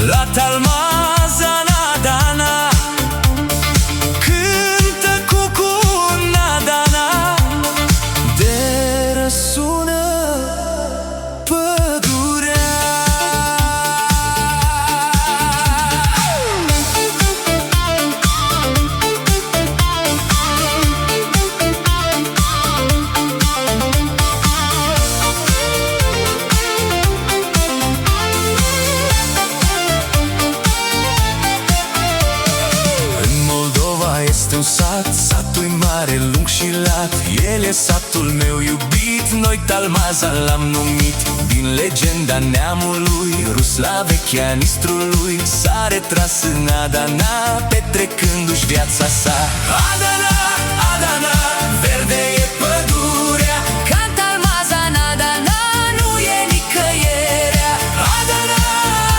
La Talmazan Adana cântă cucul Adana, de răsună pădurea. Este un sat, satul-i mare, lung și lat. El e satul meu iubit, noi Talmazan l-am numit. Din legenda neamului rus la vechea nistrului, s-a retras în Adana, petrecându-și viața sa. Adana, Adana, verde e pădurea, ca în Talmazan Adana nu e nicăierea. Adana,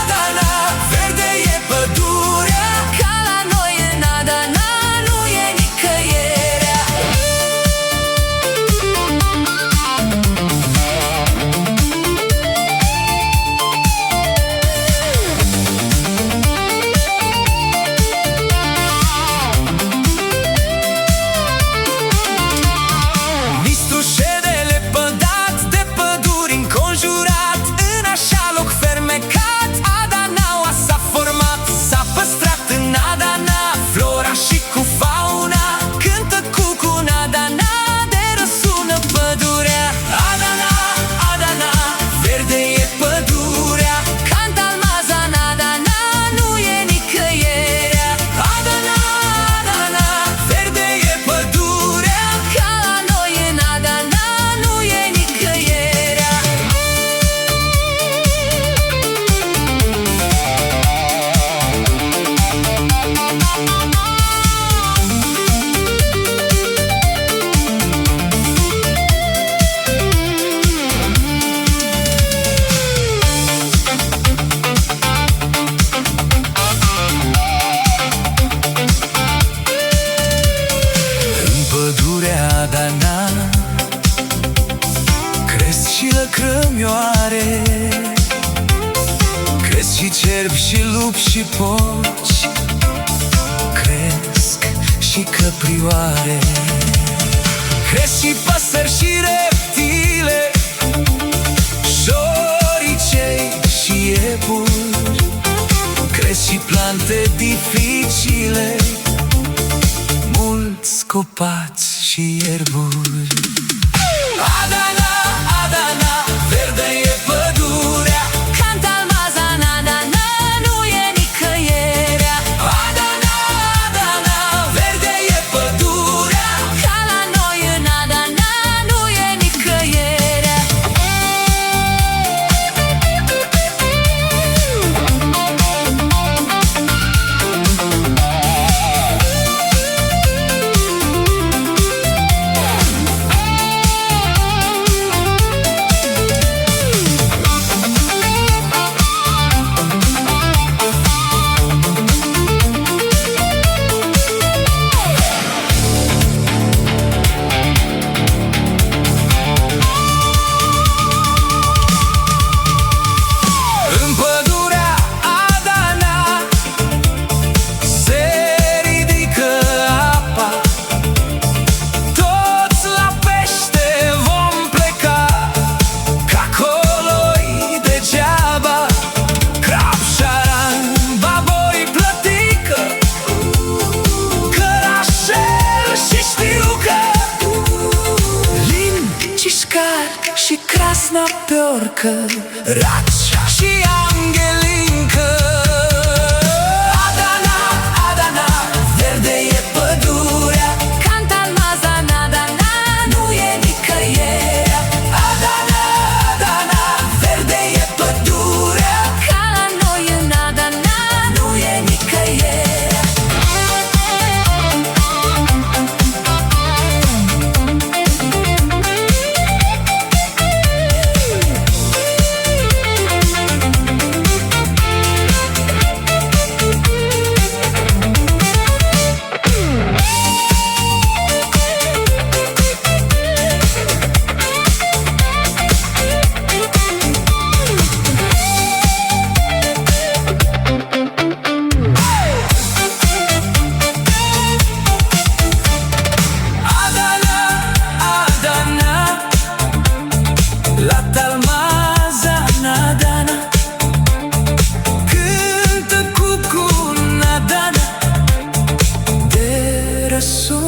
Adana, verde e pădurea, ca la noi în Adana Adana cresc și lăcrămioare, cresc și cerbi și lupi și porci, cresc și căprioare, cresc și păsări și reptile, șoricei și iepuri, cresc și plante dificile, mulți copaci și ierburi. Adana, Adana, verde e pădurea, ca în Talmazan Adana nu e nicăierea. Adana, Adana, verde e pădurea, ca la noi în Adana nu e nicăierea. Vesna pe orcă, Racea și Angelincă. Adana, Adana, verde e pădurea, Canta almaza, Adana, nu e nicăierea. Adana, Adana, verde e pădurea, ca la noi în Adana, nu e nicăierea. La Talmaza, Adana, cântă cucu, Adana, de răsun.